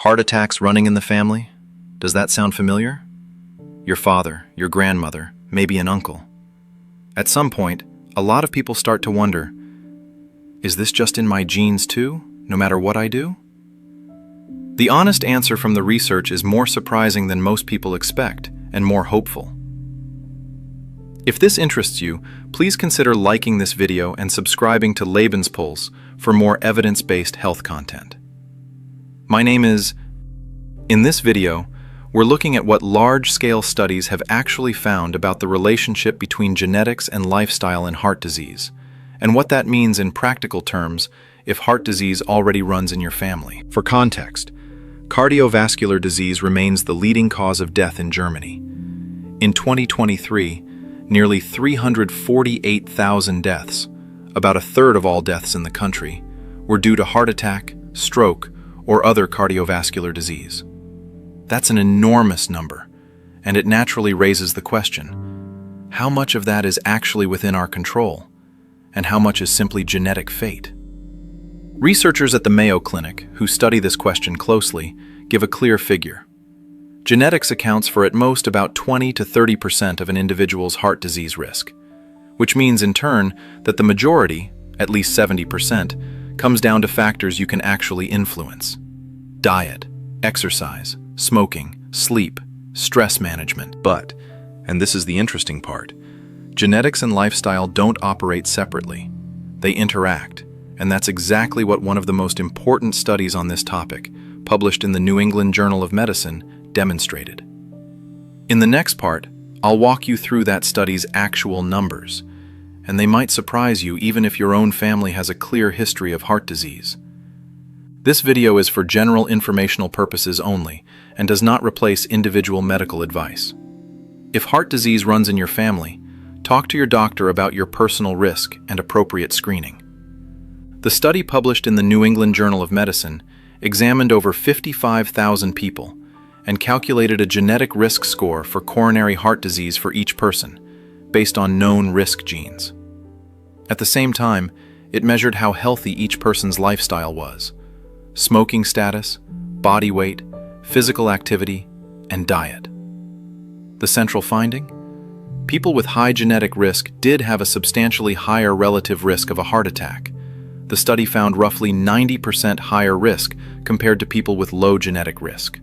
Heart attacks running in the family? Does that sound familiar? Your father, your grandmother, maybe an uncle. At some point, a lot of people start to wonder, is this just in my genes too, no matter what I do? The honest answer from the research is more surprising than most people expect, and more hopeful. If this interests you, please consider liking this video and subscribing to Lebensstil for more evidence-based health content. My name is... In this video, we're looking at what large-scale studies have actually found about the relationship between genetics and lifestyle in heart disease, and what that means in practical terms if heart disease already runs in your family. For context, cardiovascular disease remains the leading cause of death in Germany. In 2023, nearly 348,000 deaths, about a third of all deaths in the country, were due to heart attack, stroke, or other cardiovascular disease. That's an enormous number, and it naturally raises the question, how much of that is actually within our control, and how much is simply genetic fate? Researchers at the Mayo Clinic, who study this question closely, give a clear figure. Genetics accounts for at most about 20 to 30% of an individual's heart disease risk, which means in turn that the majority, at least 70%, comes down to factors you can actually influence. Diet, exercise, smoking, sleep, stress management. But, and this is the interesting part, genetics and lifestyle don't operate separately. They interact, and that's exactly what one of the most important studies on this topic, published in the New England Journal of Medicine, demonstrated. In the next part, I'll walk you through that study's actual numbers, and they might surprise you even if your own family has a clear history of heart disease. This video is for general informational purposes only and does not replace individual medical advice. If heart disease runs in your family, talk to your doctor about your personal risk and appropriate screening. The study published in the New England Journal of Medicine examined over 55,000 people and calculated a genetic risk score for coronary heart disease for each person, based on known risk genes. At the same time, it measured how healthy each person's lifestyle was: smoking status, body weight, physical activity, and diet. The central finding? People with high genetic risk did have a substantially higher relative risk of a heart attack. The study found roughly 90% higher risk compared to people with low genetic risk.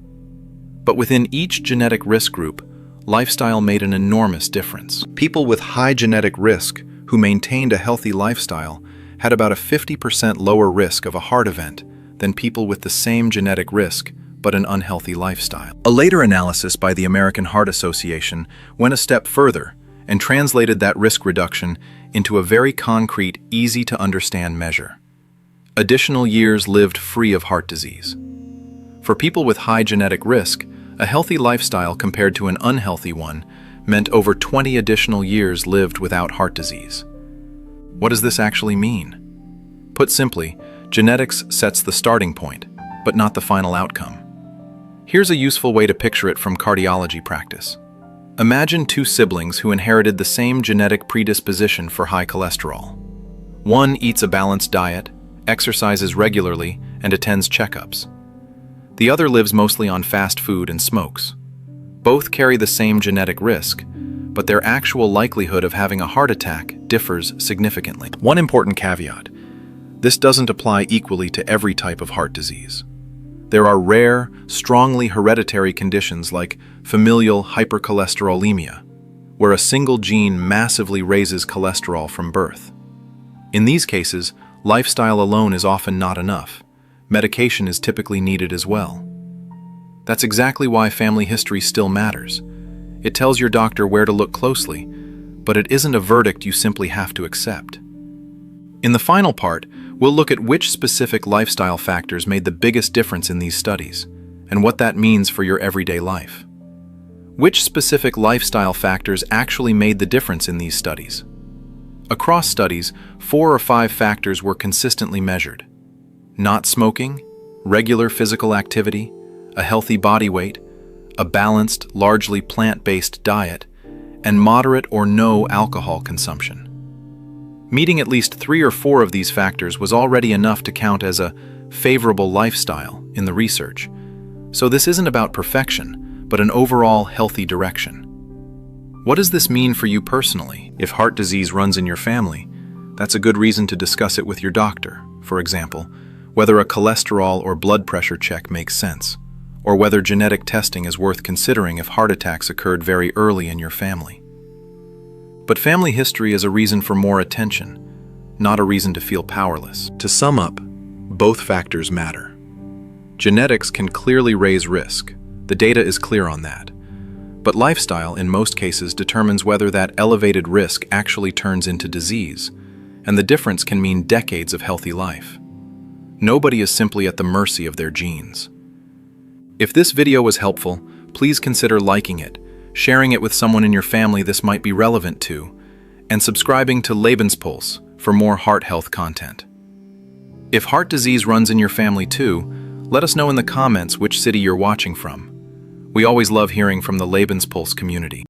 But within each genetic risk group, lifestyle made an enormous difference. People with high genetic risk who maintained a healthy lifestyle had about a 50% lower risk of a heart event than people with the same genetic risk but an unhealthy lifestyle. A later analysis by the American Heart Association went a step further and translated that risk reduction into a very concrete, easy-to-understand measure: additional years lived free of heart disease. For people with high genetic risk, a healthy lifestyle compared to an unhealthy one meant over 20 additional years lived without heart disease. What does this actually mean? Put simply, genetics sets the starting point, but not the final outcome. Here's a useful way to picture it from cardiology practice. Imagine two siblings who inherited the same genetic predisposition for high cholesterol. One eats a balanced diet, exercises regularly, and attends checkups. The other lives mostly on fast food and smokes. Both carry the same genetic risk, but their actual likelihood of having a heart attack differs significantly. One important caveat: this doesn't apply equally to every type of heart disease. There are rare, strongly hereditary conditions like familial hypercholesterolemia, where a single gene massively raises cholesterol from birth. In these cases, lifestyle alone is often not enough. Medication is typically needed as well. That's exactly why family history still matters. It tells your doctor where to look closely, but it isn't a verdict you simply have to accept. In the final part, we'll look at which specific lifestyle factors made the biggest difference in these studies, and what that means for your everyday life. Which specific lifestyle factors actually made the difference in these studies? Across studies, 4 or 5 factors were consistently measured: not smoking, regular physical activity, a healthy body weight, a balanced, largely plant-based diet, and moderate or no alcohol consumption. Meeting at least 3 or 4 of these factors was already enough to count as a favorable lifestyle in the research, So this isn't about perfection, but an overall healthy direction. What does this mean for you personally? If heart disease runs in your family, that's a good reason to discuss it with your doctor. For example, whether a cholesterol or blood pressure check makes sense, or whether genetic testing is worth considering if heart attacks occurred very early in your family. But family history is a reason for more attention, not a reason to feel powerless. To sum up, both factors matter. Genetics can clearly raise risk. The data is clear on that. But lifestyle, in most cases, determines whether that elevated risk actually turns into disease, and the difference can mean decades of healthy life. Nobody is simply at the mercy of their genes. If this video was helpful, please consider liking it, sharing it with someone in your family this might be relevant to, and subscribing to Lebensstil for more heart health content. If heart disease runs in your family too, let us know in the comments which city you're watching from. We always love hearing from the Lebensstil community.